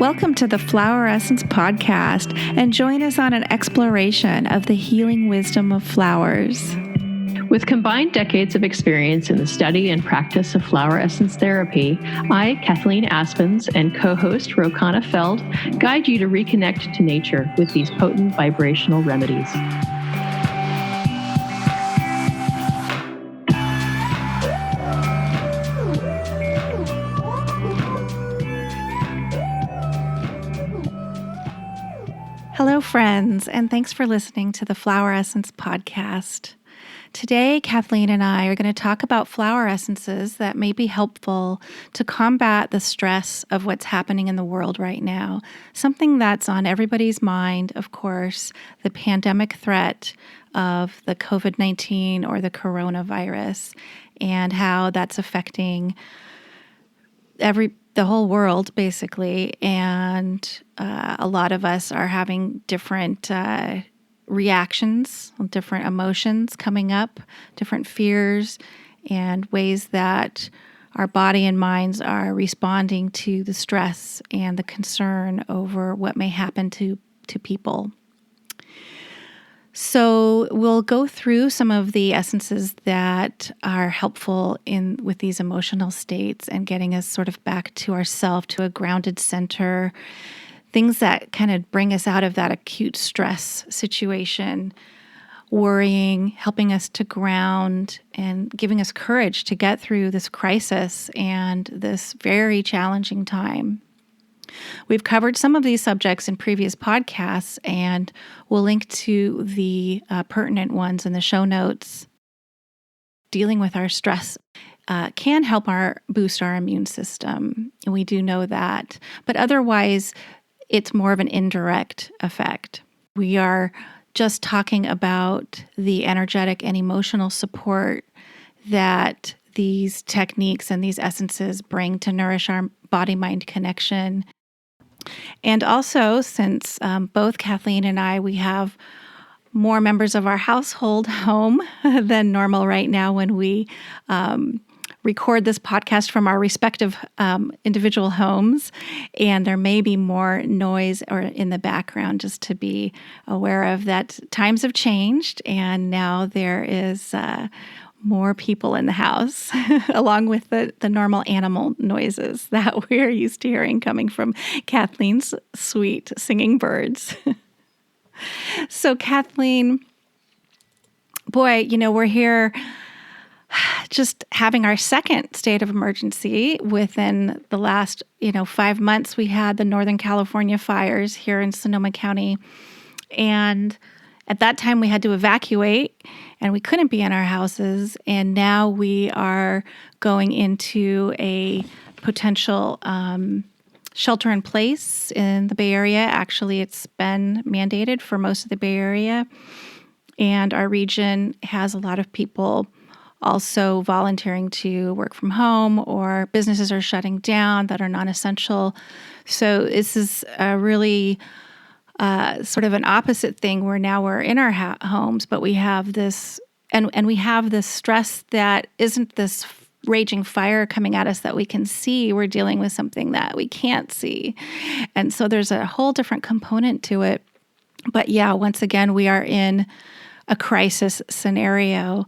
Welcome to the Flower Essence Podcast, and join us on an exploration of the healing wisdom of flowers. With combined decades of experience in the study and practice of flower essence therapy, I, Kathleen Aspens, and co-host Rochana Feld guide you to reconnect to nature with these potent vibrational remedies. Hello, friends, and thanks for listening to the Flower Essence Podcast. Today, Kathleen and I are going to talk about flower essences that may be helpful to combat the stress of what's happening in the world right now. Something that's on everybody's mind, of course, the pandemic threat of the COVID-19 or the coronavirus, and how that's affecting the whole world, basically. And a lot of us are having different reactions, different emotions coming up, different fears, and ways that our body and minds are responding to the stress and the concern over what may happen to people. So we'll go through some of the essences that are helpful with these emotional states and getting us sort of back to ourselves, to a grounded center, things that kind of bring us out of that acute stress situation, worrying, helping us to ground, and giving us courage to get through this crisis and this very challenging time. We've covered some of these subjects in previous podcasts, and we'll link to the pertinent ones in the show notes. Dealing with our stress can help boost our immune system, and we do know that. But otherwise, it's more of an indirect effect. We are just talking about the energetic and emotional support that these techniques and these essences bring to nourish our body-mind connection. And also, since both Kathleen and I, we have more members of our household home than normal right now when we record this podcast from our respective individual homes, and there may be more noise or in the background, just to be aware of that. Times have changed, and now there is more people in the house, along with the normal animal noises that we're used to hearing coming from Kathleen's sweet singing birds. So Kathleen, boy, we're here just having our second state of emergency within the last, 5 months. We had the Northern California fires here in Sonoma County, and at that time we had to evacuate and we couldn't be in our houses. And now we are going into a potential shelter in place in the Bay Area. Actually, it's been mandated for most of the Bay Area. And our region has a lot of people also volunteering to work from home, or businesses are shutting down that are non-essential. So this is a really sort of an opposite thing where now we're in our homes, but we have this, and we have this stress that isn't this raging fire coming at us that we can see. We're dealing with something that we can't see. And so there's a whole different component to it. But yeah, once again, we are in a crisis scenario.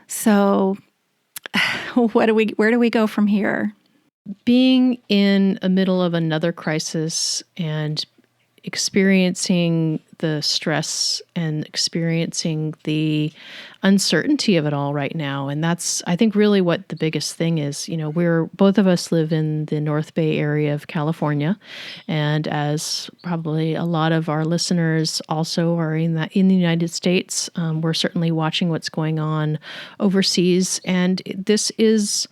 So where do we go from here? Being in the middle of another crisis and experiencing the stress and experiencing the uncertainty of it all right now. And that's, I think, really what the biggest thing is. Both of us live in the North Bay area of California. And as probably a lot of our listeners also are in the United States, we're certainly watching what's going on overseas. And this is,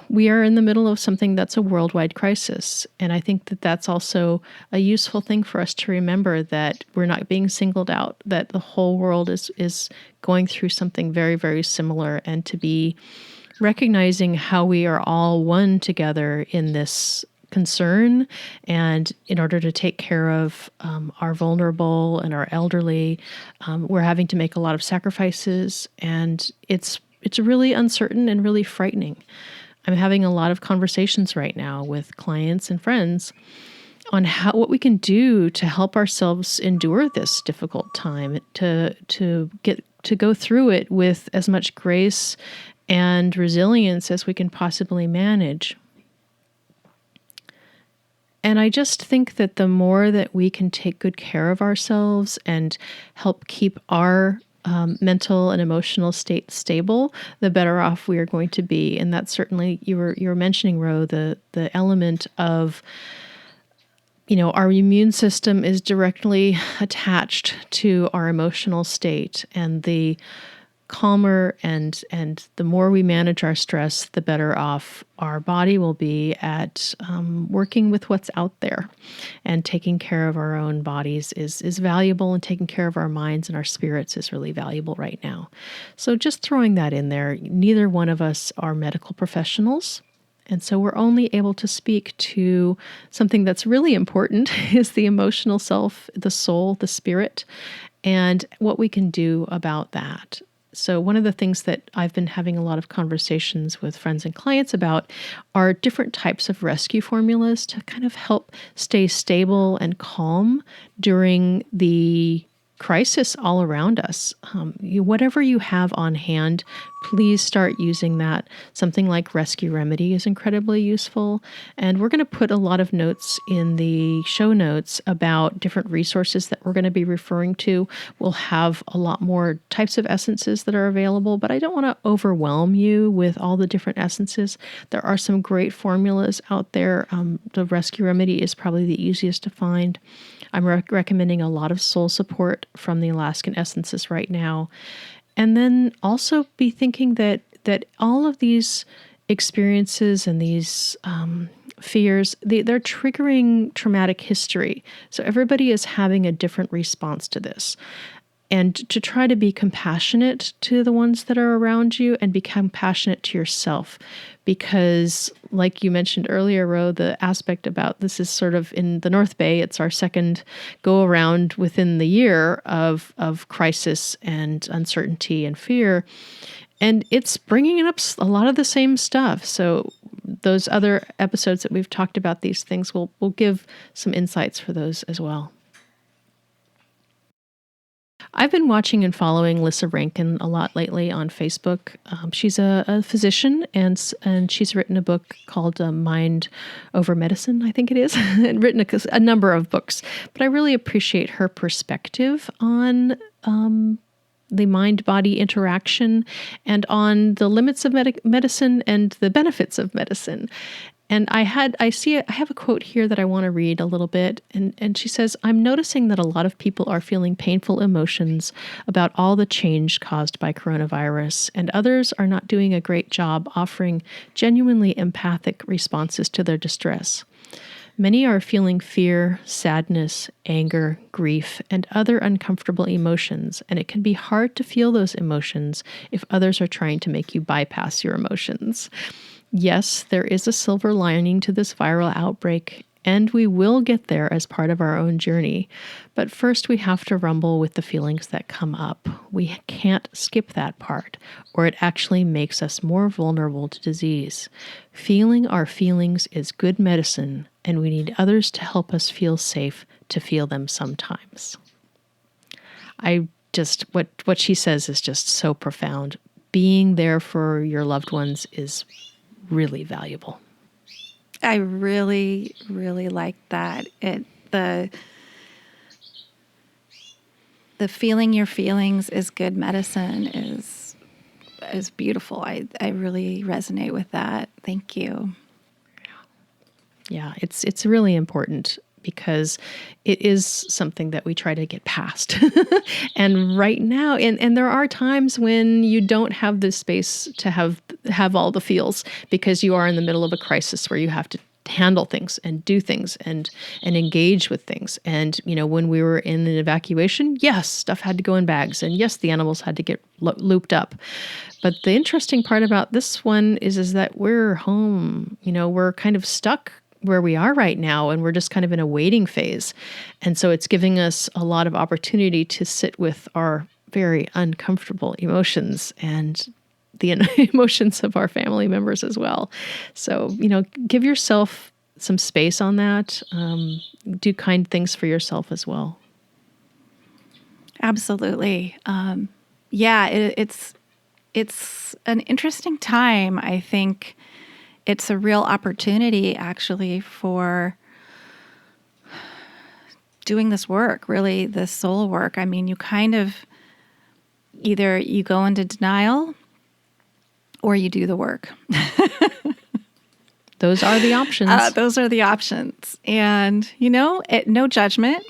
we are in the middle of something that's a worldwide crisis. And I think that that's also a useful thing for us to remember, that we're not being singled out, that the whole world is going through something very, very similar, and to be recognizing how we are all one together in this concern. And in order to take care of our vulnerable and our elderly, we're having to make a lot of sacrifices, and it's really uncertain and really frightening. I'm having a lot of conversations right now with clients and friends on what we can do to help ourselves endure this difficult time, to go through it with as much grace and resilience as we can possibly manage. And I just think that the more that we can take good care of ourselves and help keep our mental and emotional state stable, the better off we are going to be. And that's certainly, you were mentioning, Ro, the element of, our immune system is directly attached to our emotional state, and the calmer and the more we manage our stress, the better off our body will be at working with what's out there. And taking care of our own bodies is valuable, and taking care of our minds and our spirits is really valuable right now. So just throwing that in there, neither one of us are medical professionals. And so we're only able to speak to something that's really important, is the emotional self, the soul, the spirit, and what we can do about that. So one of the things that I've been having a lot of conversations with friends and clients about are different types of rescue formulas to kind of help stay stable and calm during the crisis all around us. Whatever you have on hand, please start using that. Something like Rescue Remedy is incredibly useful. And we're going to put a lot of notes in the show notes about different resources that we're going to be referring to. We'll have a lot more types of essences that are available, but I don't want to overwhelm you with all the different essences. There are some great formulas out there. The Rescue Remedy is probably the easiest to find. I'm recommending a lot of soul support from the Alaskan Essences right now. And then also be thinking that all of these experiences and these fears, they're triggering traumatic history. So everybody is having a different response to this. And to try to be compassionate to the ones that are around you, and be compassionate to yourself. Because like you mentioned earlier, Ro, the aspect about this is sort of in the North Bay, it's our second go around within the year of crisis and uncertainty and fear. And it's bringing up a lot of the same stuff. So those other episodes that we've talked about these things will give some insights for those as well. I've been watching and following Lissa Rankin a lot lately on Facebook. She's a physician, and she's written a book called Mind Over Medicine, I think it is, and written a number of books. But I really appreciate her perspective on the mind-body interaction, and on the limits of medicine and the benefits of medicine. And I have a quote here that I want to read a little bit. And she says, "I'm noticing that a lot of people are feeling painful emotions about all the change caused by coronavirus, and others are not doing a great job offering genuinely empathic responses to their distress. Many are feeling fear, sadness, anger, grief, and other uncomfortable emotions, and it can be hard to feel those emotions if others are trying to make you bypass your emotions. Yes, there is a silver lining to this viral outbreak, and we will get there as part of our own journey. But first we have to rumble with the feelings that come up. We can't skip that part, or it actually makes us more vulnerable to disease. Feeling our feelings is good medicine, and we need others to help us feel safe to feel them sometimes." What she says is just so profound. Being there for your loved ones is really valuable. I really, really like that. The feeling your feelings is good medicine is beautiful. I really resonate with that. Thank you. Yeah, it's really important, because it is something that we try to get past. And right now, and there are times when you don't have the space to have all the feels, because you are in the middle of a crisis where you have to handle things and do things and engage with things. And, when we were in an evacuation, yes, stuff had to go in bags, and yes, the animals had to get looped up. But the interesting part about this one is that we're home. We're kind of stuck where we are right now, and we're just kind of in a waiting phase. And so it's giving us a lot of opportunity to sit with our very uncomfortable emotions and the emotions of our family members as well. So, give yourself some space on that. Do kind things for yourself as well. Absolutely. It's an interesting time. I think it's a real opportunity actually for doing this work, really this soul work. I mean, you kind of either you go into denial or you do the work. Those are the options. Those are the options. And, no judgment.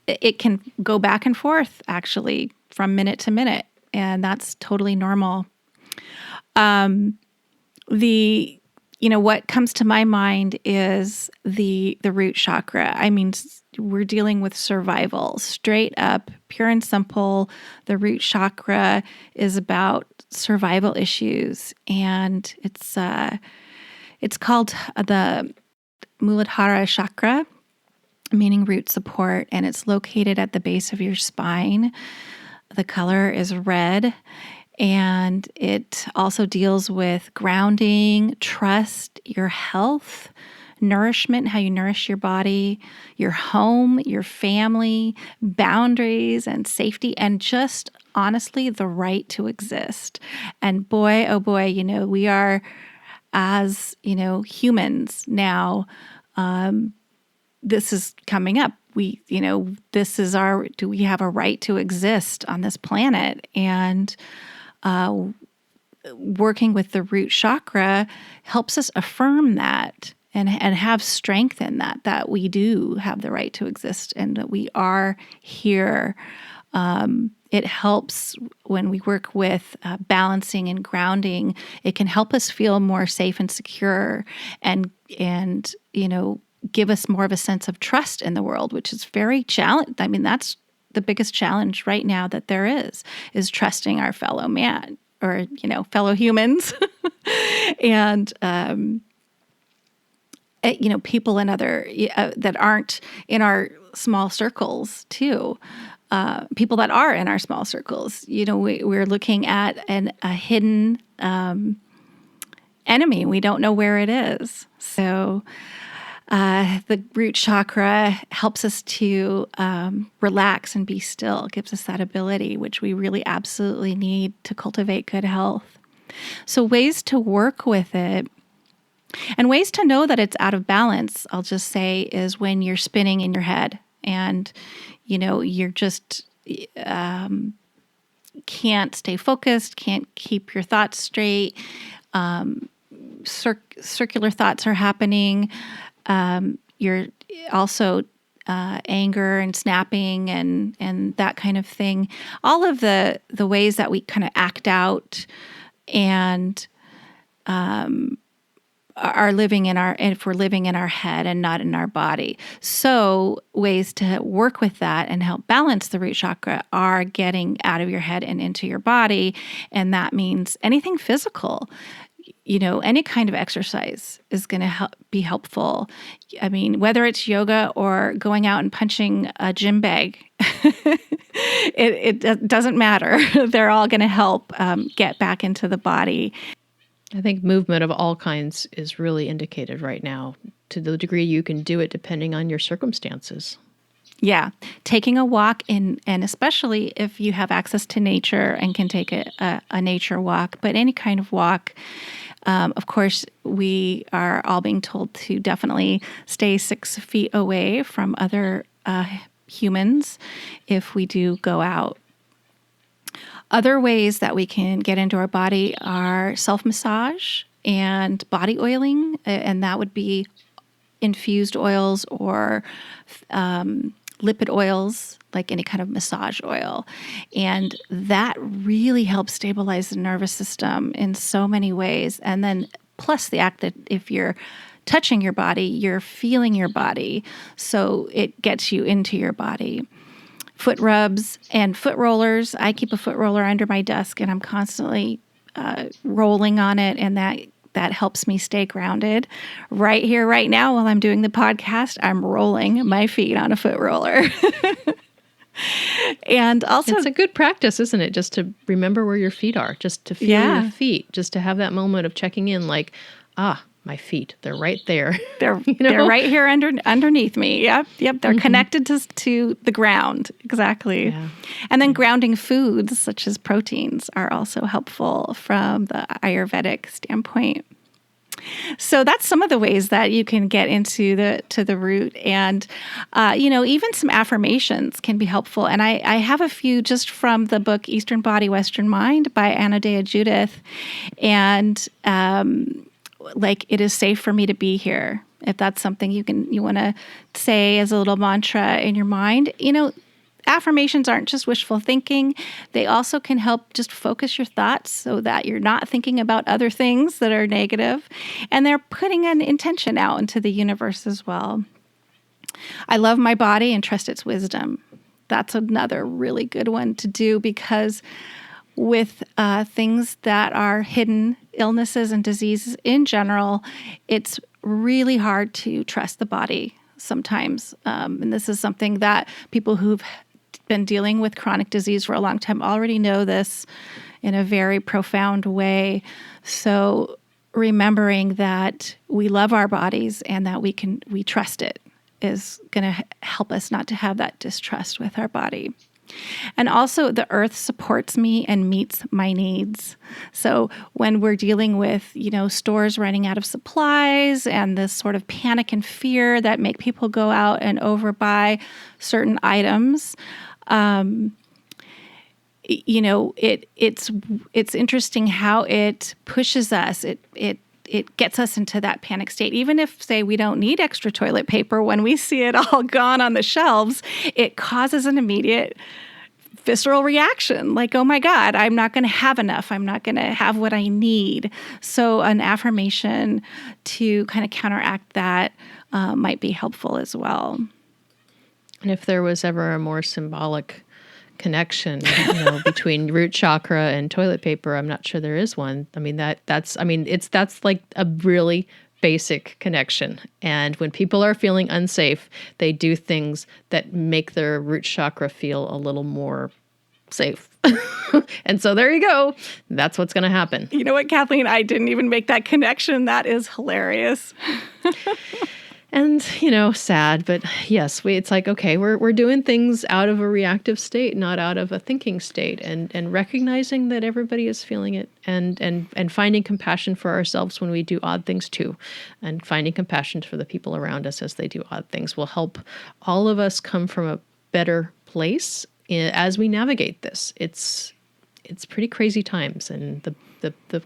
It can go back and forth, actually, from minute to minute. And that's totally normal. What comes to my mind is the root chakra. I mean, we're dealing with survival, straight up, pure and simple. The root chakra is about survival issues, and it's called the Muladhara chakra, meaning root support, and it's located at the base of your spine. The color is red. And it also deals with grounding, trust, your health, nourishment, how you nourish your body, your home, your family, boundaries and safety, and just honestly, the right to exist. And boy, oh boy, we are, as humans now, this is coming up. Do we have a right to exist on this planet? And working with the root chakra helps us affirm that and have strength in that we do have the right to exist and that we are here. It helps when we work with balancing and grounding. It can help us feel more safe and secure and give us more of a sense of trust in the world, which is very challenging. I mean, that's the biggest challenge right now that there is trusting our fellow man or, fellow humans and, people in other, that aren't in our small circles too. People that are in our small circles, we're looking at a hidden, enemy. We don't know where it is. So, the root chakra helps us to relax and be still, gives us that ability, which we really absolutely need to cultivate good health. So ways to work with it and ways to know that it's out of balance, I'll just say, is when you're spinning in your head and, you're just can't stay focused, can't keep your thoughts straight. Circular thoughts are happening. You're also anger and snapping and that kind of thing. All of the ways that we kind of act out and are living if we're living in our head and not in our body. So ways to work with that and help balance the root chakra are getting out of your head and into your body. And that means anything physical. Any kind of exercise is going to be helpful. I mean, whether it's yoga or going out and punching a gym bag, it doesn't matter. They're all going to help get back into the body. I think movement of all kinds is really indicated right now to the degree you can do it depending on your circumstances. Yeah. Taking a walk and especially if you have access to nature and can take a nature walk, but any kind of walk. Of course, we are all being told to definitely stay 6 feet away from other humans if we do go out. Other ways that we can get into our body are self-massage and body oiling, and that would be infused oils or lipid oils, like any kind of massage oil. And that really helps stabilize the nervous system in so many ways. And then plus the act that if you're touching your body, you're feeling your body. So it gets you into your body. Foot rubs and foot rollers. I keep a foot roller under my desk and I'm constantly rolling on it, and that helps me stay grounded. Right here, right now, while I'm doing the podcast, I'm rolling my feet on a foot roller. And also, it's a good practice, isn't it? Just to remember where your feet are, just to feel your feet, just to have that moment of checking in like, my feet. They're right there. They're right here underneath me. Yep. They're connected to the ground. Exactly. Yeah. And then grounding foods such as proteins are also helpful from the Ayurvedic standpoint. So that's some of the ways that you can get into the root, and even some affirmations can be helpful. And I have a few just from the book Eastern Body, Western Mind by Anodea Judith, and like, it is safe for me to be here. If that's something you want to say as a little mantra in your mind, affirmations aren't just wishful thinking. They also can help just focus your thoughts so that you're not thinking about other things that are negative. And they're putting an intention out into the universe as well. I love my body and trust its wisdom. That's another really good one to do, because with things that are hidden, illnesses and diseases in general, it's really hard to trust the body sometimes. And this is something that people who've been dealing with chronic disease for a long time already know this in a very profound way. So remembering that we love our bodies and that we trust it is going to help us not to have that distrust with our body. And also, the earth supports me and meets my needs. So when we're dealing with, stores running out of supplies and this sort of panic and fear that make people go out and overbuy certain items, it's interesting how it pushes us. It gets us into that panic state. Even if, say, we don't need extra toilet paper, when we see it all gone on the shelves, it causes an immediate visceral reaction, like, oh my God, I'm not going to have enough. I'm not going to have what I need. So an affirmation to kind of counteract that might be helpful as well. And if there was ever a more symbolic connection, between root chakra and toilet paper, I'm not sure there is one. I mean, that's like a really basic connection. And when people are feeling unsafe, they do things that make their root chakra feel a little more safe. And so there you go. That's what's going to happen. You know what, Kathleen? I didn't even make that connection. That is hilarious. And, sad, but yes, it's like, okay, we're doing things out of a reactive state, not out of a thinking state, and recognizing that everybody is feeling it, and finding compassion for ourselves when we do odd things too, and finding compassion for the people around us as they do odd things will help all of us come from a better place as we navigate this. It's pretty crazy times, and the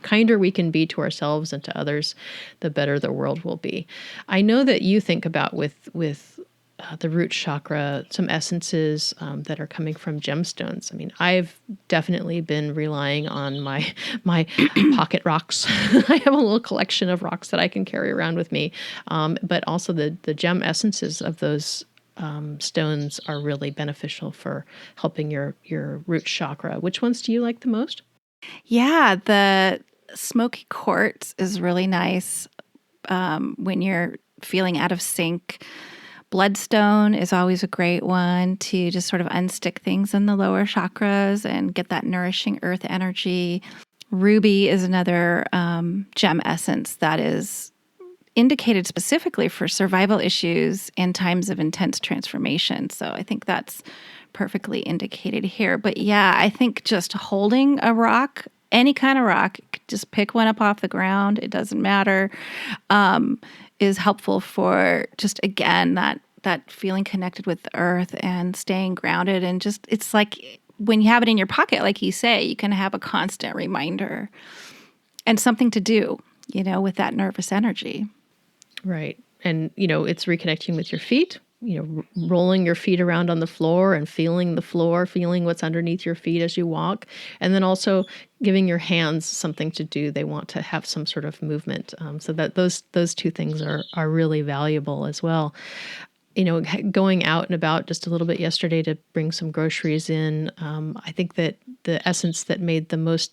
kinder we can be to ourselves and to others, the better the world will be. I know that you think about with the root chakra some essences that are coming from gemstones. I mean, I've definitely been relying on my pocket rocks. I have a little collection of rocks that I can carry around with me, but also the gem essences of those stones are really beneficial for helping your root chakra. Which ones do you like the most? Yeah, the smoky quartz is really nice when you're feeling out of sync. Bloodstone is always a great one to just sort of unstick things in the lower chakras and get that nourishing earth energy. Ruby is another gem essence that is indicated specifically for survival issues in times of intense transformation. So I think that's perfectly indicated here. But yeah, I think just holding a rock, any kind of rock, just pick one up off the ground, it doesn't matter, is helpful for just, again, that feeling connected with the earth and staying grounded. And just, it's like when you have it in your pocket, like you say, you can have a constant reminder and something to do, with that nervous energy. Right. And, it's reconnecting with your feet, rolling your feet around on the floor and feeling the floor, feeling what's underneath your feet as you walk. And then also giving your hands something to do. They want to have some sort of movement. So that those two things are really valuable as well. Going out and about just a little bit yesterday to bring some groceries in. I think that the essence that made the most,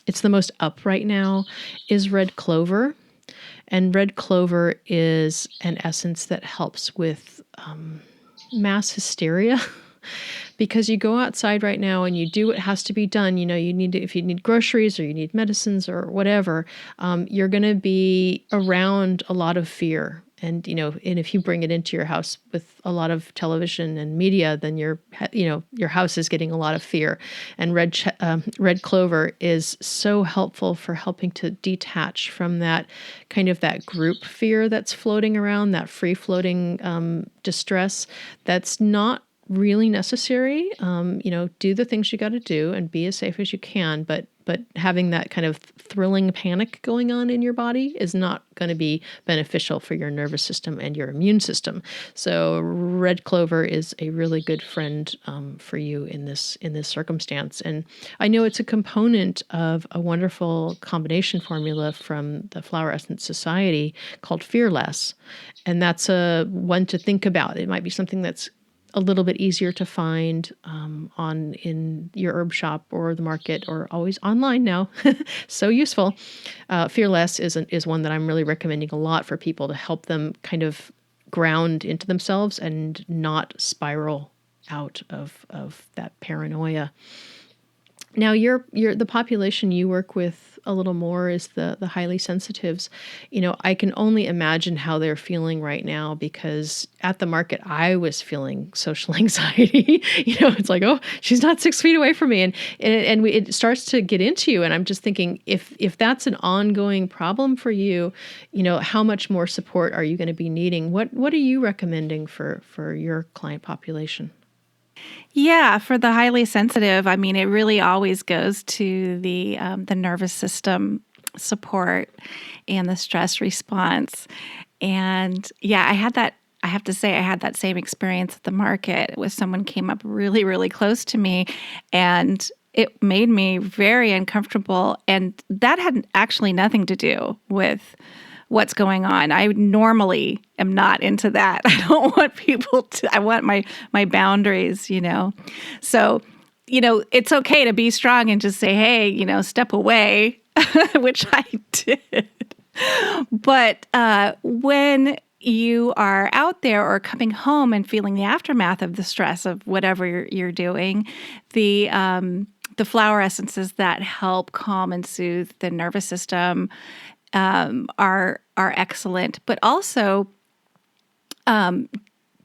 it's the most up right now, is red clover. And red clover is an essence that helps with mass hysteria. because you go outside right now and you do what has to be done. You know, if you need groceries or you need medicines or whatever, you're going to be around a lot of fear. And, and if you bring it into your house with a lot of television and media, then your house is getting a lot of fear. And red clover is so helpful for helping to detach from that kind of that group fear that's floating around, that free floating distress that's not really necessary. Do the things you got to do and be as safe as you can, but having that kind of thrilling panic going on in your body is not going to be beneficial for your nervous system and your immune system. So red clover is a really good friend for you in this circumstance. And I know it's a component of a wonderful combination formula from the Flower Essence Society called Fearless. And that's a one to think about. It might be something that's a little bit easier to find in your herb shop or the market, or always online now. So useful. Fearless is one that I'm really recommending a lot for people to help them kind of ground into themselves and not spiral out of that paranoia. Now, the population you work with a little more is the highly sensitives. I can only imagine how they're feeling right now, because at the market, I was feeling social anxiety. It's like, oh, she's not 6 feet away from me. And it starts to get into you. And I'm just thinking, if that's an ongoing problem for you, how much more support are you going to be needing? What are you recommending for your client population? Yeah, for the highly sensitive, I mean, it really always goes to the nervous system support and the stress response. And yeah, I have to say, I had that same experience at the market with someone came up really, really close to me, and it made me very uncomfortable. And that had actually nothing to do with what's going on. I normally am not into that. I don't want I want my boundaries, So, it's okay to be strong and just say, hey, step away, which I did. But when you are out there or coming home and feeling the aftermath of the stress of whatever you're doing, the flower essences that help calm and soothe the nervous system are excellent, but also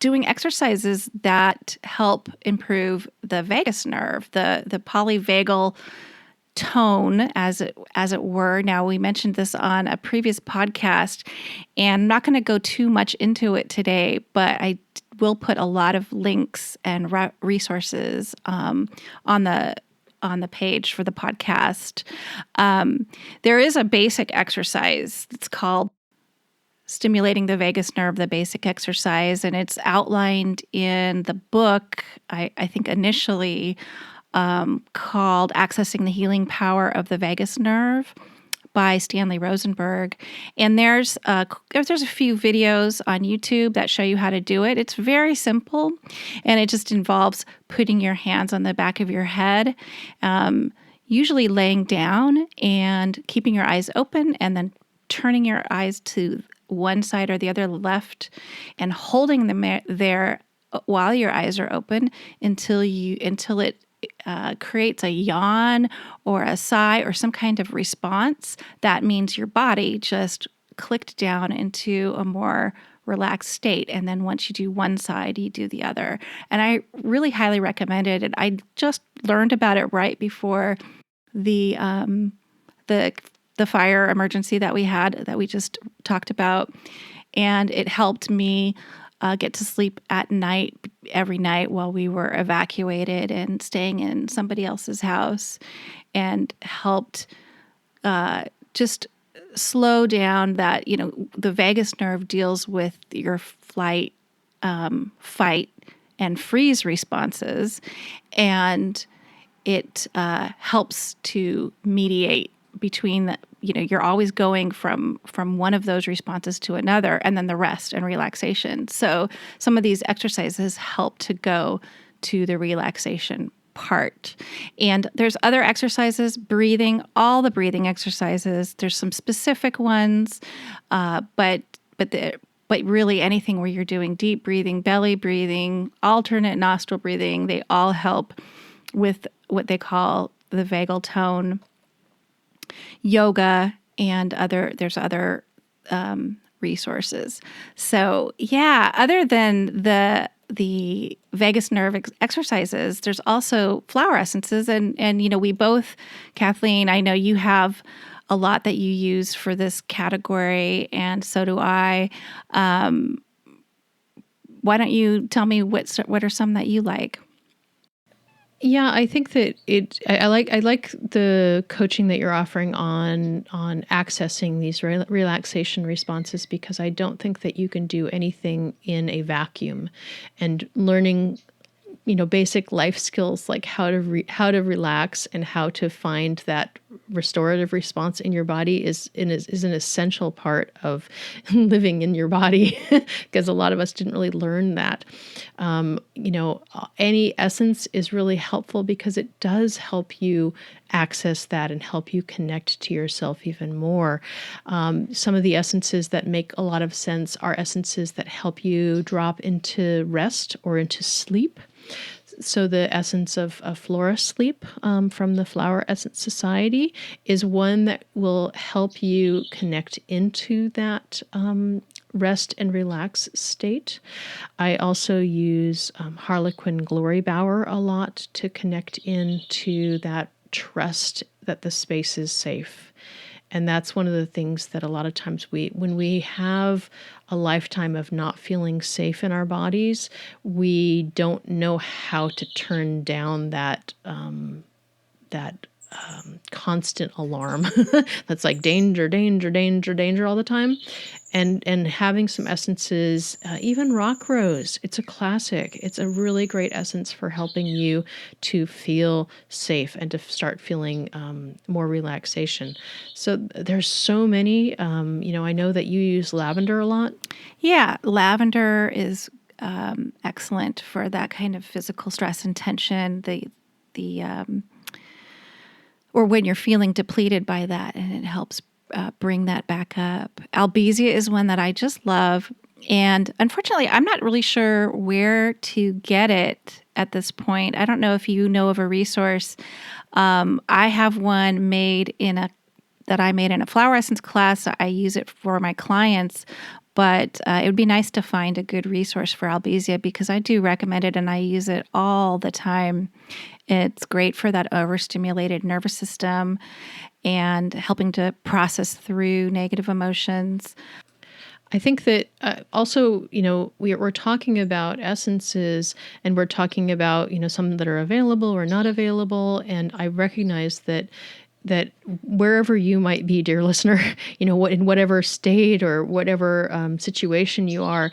doing exercises that help improve the vagus nerve, the polyvagal tone, as it were. Now, we mentioned this on a previous podcast, and I'm not going to go too much into it today, but I will put a lot of links and resources on the page for the podcast. There is a basic exercise that's called Stimulating the Vagus Nerve, the basic exercise, and it's outlined in the book, I think initially called Accessing the Healing Power of the Vagus Nerve by Stanley Rosenberg. And there's a few videos on YouTube that show you how to do it. It's very simple, and it just involves putting your hands on the back of your head, usually laying down and keeping your eyes open, and then turning your eyes to one side or the other, left, and holding them there while your eyes are open until it creates a yawn or a sigh or some kind of response. That means your body just clicked down into a more relaxed state. And then once you do one side, you do the other. And I really highly recommend it. And I just learned about it right before the fire emergency that we just talked about. And it helped me get to sleep at night, every night while we were evacuated and staying in somebody else's house, and helped just slow down that, the vagus nerve deals with your flight, fight, and freeze responses. And it helps to mediate between you're always going from one of those responses to another, and then the rest and relaxation. So some of these exercises help to go to the relaxation part. And there's other exercises, breathing, all the breathing exercises. There's some specific ones, but but really anything where you're doing deep breathing, belly breathing, alternate nostril breathing, they all help with what they call the vagal tone. Yoga and there's other resources. So yeah, other than the vagus nerve exercises, there's also flower essences, and we both, Kathleen, I know you have a lot that you use for this category, and so do I. Why don't you tell me what are some that you like? Yeah, I think that I like the coaching that you're offering on accessing these relaxation responses, because I don't think that you can do anything in a vacuum, and learning basic life skills like how to relax and how to find that restorative response in your body is an essential part of living in your body, because a lot of us didn't really learn that. Any essence is really helpful because it does help you access that and help you connect to yourself even more. Some of the essences that make a lot of sense are essences that help you drop into rest or into sleep. So the essence of Flora Sleep from the Flower Essence Society is one that will help you connect into that rest and relax state. I also use Harlequin Glory Bower a lot to connect into that trust that the space is safe. And that's one of the things that a lot of times when we have a lifetime of not feeling safe in our bodies, we don't know how to turn down that constant alarm that's like danger, danger, danger, danger all the time. And having some essences, even rock rose, it's a classic. It's a really great essence for helping you to feel safe and to start feeling more relaxation. So there's so many. I know that you use lavender a lot. Yeah, lavender is excellent for that kind of physical stress and tension. Or when you're feeling depleted by that, and it helps bring that back up. Albizia is one that I just love. And unfortunately, I'm not really sure where to get it at this point. I don't know if you know of a resource. I have one that I made in a flower essence class. I use it for my clients, but it would be nice to find a good resource for albizia, because I do recommend it and I use it all the time. It's great for that overstimulated nervous system and helping to process through negative emotions. I think that also, we're talking about essences, and we're talking about, some that are available or not available. And I recognize that wherever you might be, dear listener, in whatever state or whatever situation you are,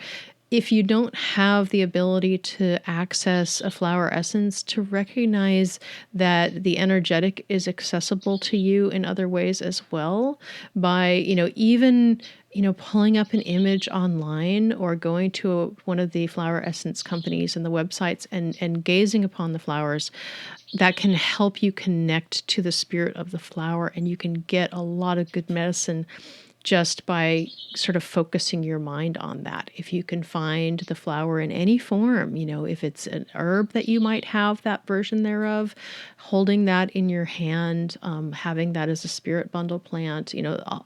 if you don't have the ability to access a flower essence, to recognize that the energetic is accessible to you in other ways as well, by, even pulling up an image online or going to one of the flower essence companies and the websites and gazing upon the flowers, that can help you connect to the spirit of the flower. And you can get a lot of good medicine just by sort of focusing your mind on that. If you can find the flower in any form, if it's an herb that you might have that version thereof, holding that in your hand, having that as a spirit bundle plant,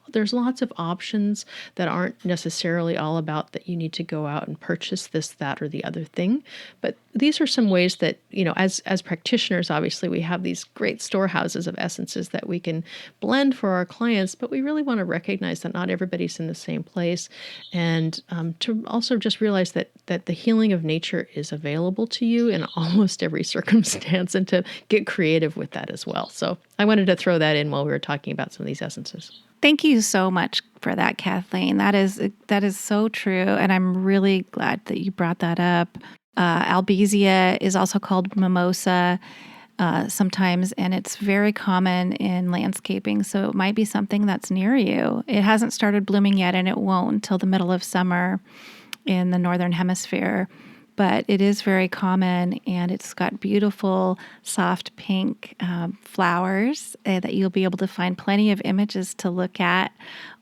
there's lots of options that aren't necessarily all about that you need to go out and purchase this, that, or the other thing. But these are some ways that, as practitioners, obviously we have these great storehouses of essences that we can blend for our clients, but we really want to recognize that not everybody's in the same place, and to also just realize that the healing of nature is available to you in almost every circumstance, and to get creative with that as well. So I wanted to throw that in while we were talking about some of these essences. Thank you so much for that, Kathleen. That is so true, and I'm really glad that you brought that up. Albizia is also called mimosa sometimes, and it's very common in landscaping, so it might be something that's near you. It hasn't started blooming yet, and it won't until the middle of summer in the Northern Hemisphere, but it is very common, and it's got beautiful, soft pink flowers that you'll be able to find plenty of images to look at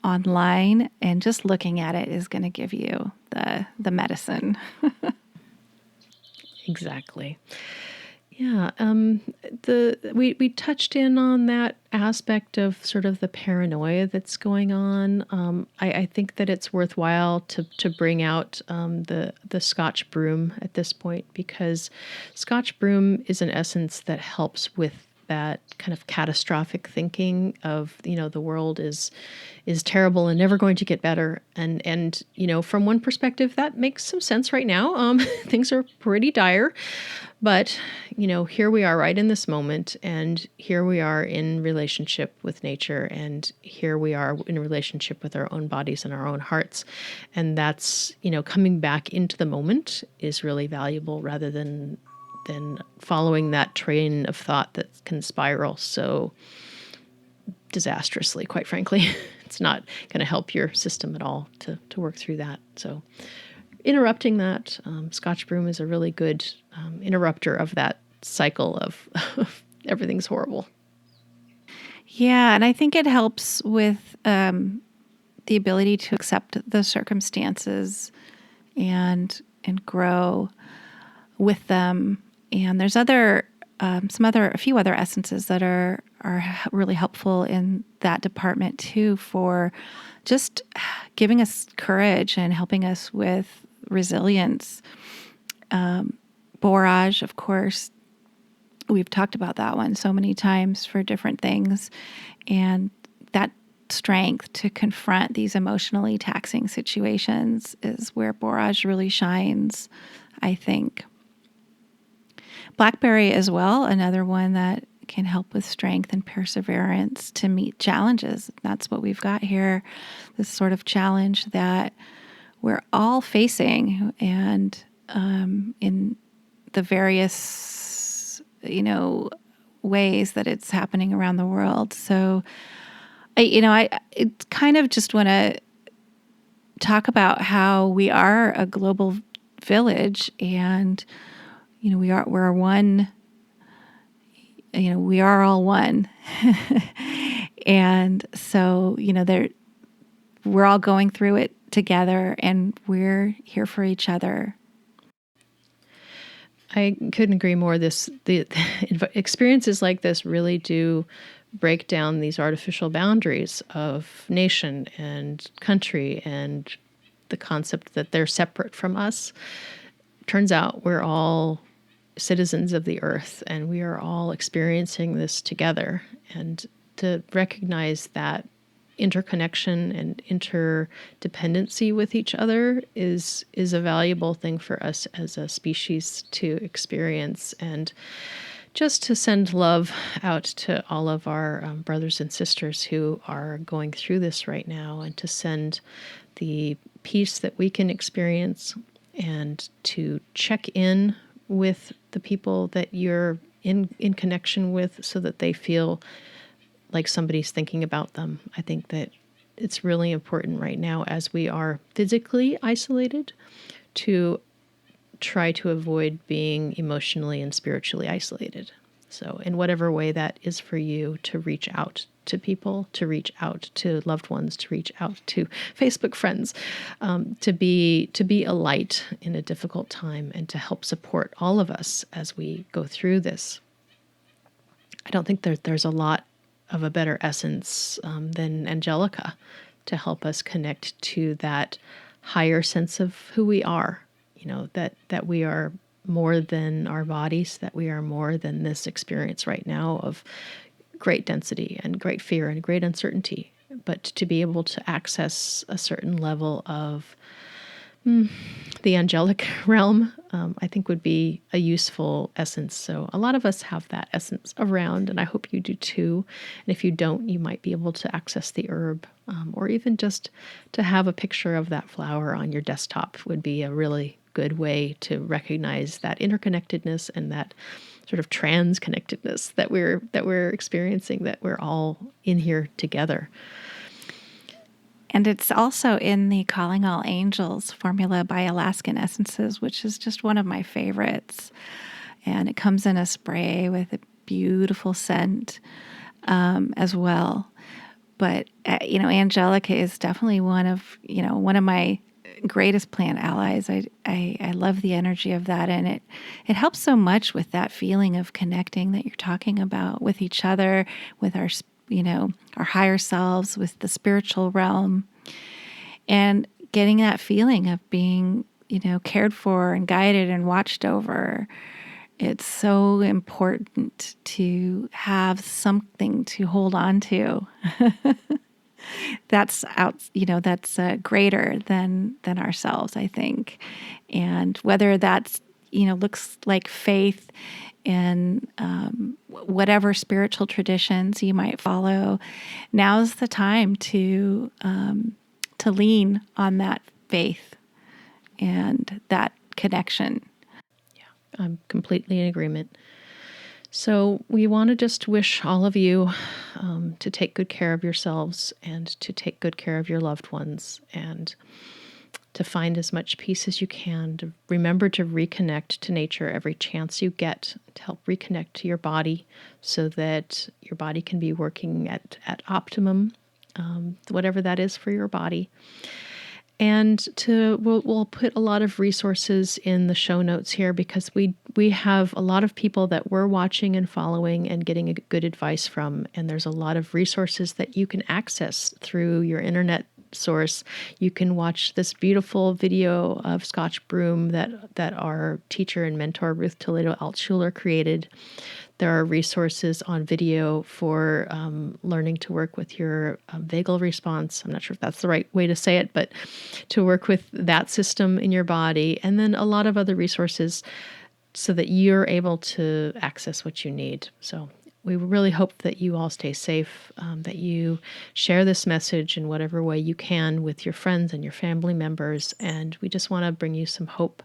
online, and just looking at it is going to give you the medicine. Exactly. Yeah, we touched in on that aspect of sort of the paranoia that's going on. I think that it's worthwhile to bring out the Scotch Broom at this point, because Scotch Broom is an essence that helps with that kind of catastrophic thinking of, the world is terrible and never going to get better. And from one perspective, that makes some sense right now. Things are pretty dire. But, here we are right in this moment, and here we are in relationship with nature, and here we are in relationship with our own bodies and our own hearts. And that's, coming back into the moment is really valuable, rather than following that train of thought that can spiral so disastrously, quite frankly. It's not going to help your system at all to work through that. So interrupting that, Scotch Broom is a really good interrupter of that cycle of everything's horrible. Yeah, and I think it helps with the ability to accept the circumstances and grow with them. And there's a few other essences that are really helpful in that department too, for just giving us courage and helping us with resilience. Borage, of course, we've talked about that one so many times for different things, and that strength to confront these emotionally taxing situations is where borage really shines, I think. Blackberry as well, another one that can help with strength and perseverance to meet challenges. That's what we've got here, this sort of challenge that we're all facing, and in the various, ways that it's happening around the world. So, I kind of just want to talk about how we are a global village, and we're one. We are all one, and so we're all going through it together, and we're here for each other. I couldn't agree more. The experiences like this really do break down these artificial boundaries of nation and country and the concept that they're separate from us. Turns out we're all citizens of the earth, and we are all experiencing this together. And to recognize that interconnection and interdependency with each other is a valuable thing for us as a species to experience, and just to send love out to all of our brothers and sisters who are going through this right now, and to send the peace that we can experience, and to check in with the people that you're in connection with, so that they feel like somebody's thinking about them. I think that it's really important right now, as we are physically isolated, to try to avoid being emotionally and spiritually isolated. So in whatever way that is for you, to reach out to people, to reach out to loved ones, to reach out to Facebook friends, to be a light in a difficult time, and to help support all of us as we go through this. I don't think there's a lot of a better essence than Angelica to help us connect to that higher sense of who we are, that we are more than our bodies, that we are more than this experience right now of great density and great fear and great uncertainty, but to be able to access a certain level of the angelic realm, I think would be a useful essence. So a lot of us have that essence around, and I hope you do too. And if you don't, you might be able to access the herb, or even just to have a picture of that flower on your desktop would be a really good way to recognize that interconnectedness and that sort of trans-connectedness that we're experiencing, that we're all in here together. And it's also in the Calling All Angels formula by Alaskan Essences, which is just one of my favorites. And it comes in a spray with a beautiful scent as well. But, Angelica is definitely one of my greatest plant allies. I love the energy of that, and it helps so much with that feeling of connecting that you're talking about with each other, with our our higher selves, with the spiritual realm, and getting that feeling of being cared for and guided and watched over. It's so important to have something to hold on to. That's greater than ourselves, I think. And whether that's looks like faith in whatever spiritual traditions you might follow, now's the time to lean on that faith and that connection. I'm completely in agreement. So we want to just wish all of you to take good care of yourselves and to take good care of your loved ones, and to find as much peace as you can, to remember to reconnect to nature every chance you get, to help reconnect to your body so that your body can be working at optimum, whatever that is for your body. And we'll put a lot of resources in the show notes here, because we have a lot of people that we're watching and following and getting a good advice from. And there's a lot of resources that you can access through your internet source. You can watch this beautiful video of Scotch Broom that our teacher and mentor Ruth Toledo Altschuler created. There are resources on video for learning to work with your vagal response. I'm not sure if that's the right way to say it, but to work with that system in your body. And then a lot of other resources so that you're able to access what you need. So we really hope that you all stay safe, that you share this message in whatever way you can with your friends and your family members. And we just want to bring you some hope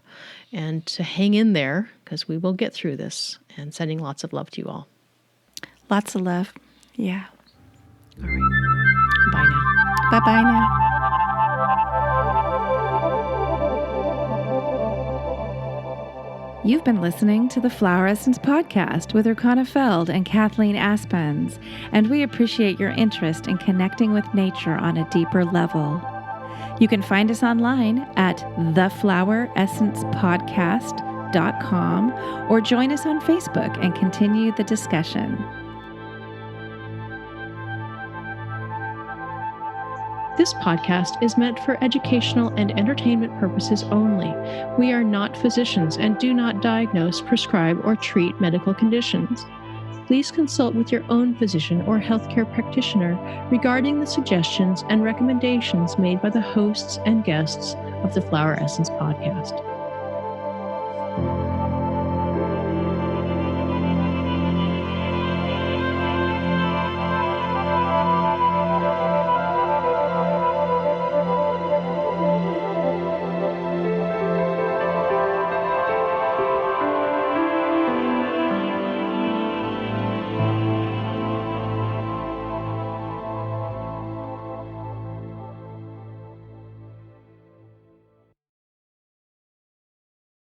and to hang in there, because we will get through this. And sending lots of love to you all. Lots of love. Yeah. All right. Bye now. Bye-bye now. You've been listening to the Flower Essence Podcast with Rochana Feld and Kathleen Aspens, and we appreciate your interest in connecting with nature on a deeper level. You can find us online at thefloweressencepodcast.com or join us on Facebook and continue the discussion. This podcast is meant for educational and entertainment purposes only. We are not physicians and do not diagnose, prescribe, or treat medical conditions. Please consult with your own physician or healthcare practitioner regarding the suggestions and recommendations made by the hosts and guests of the Flower Essence Podcast.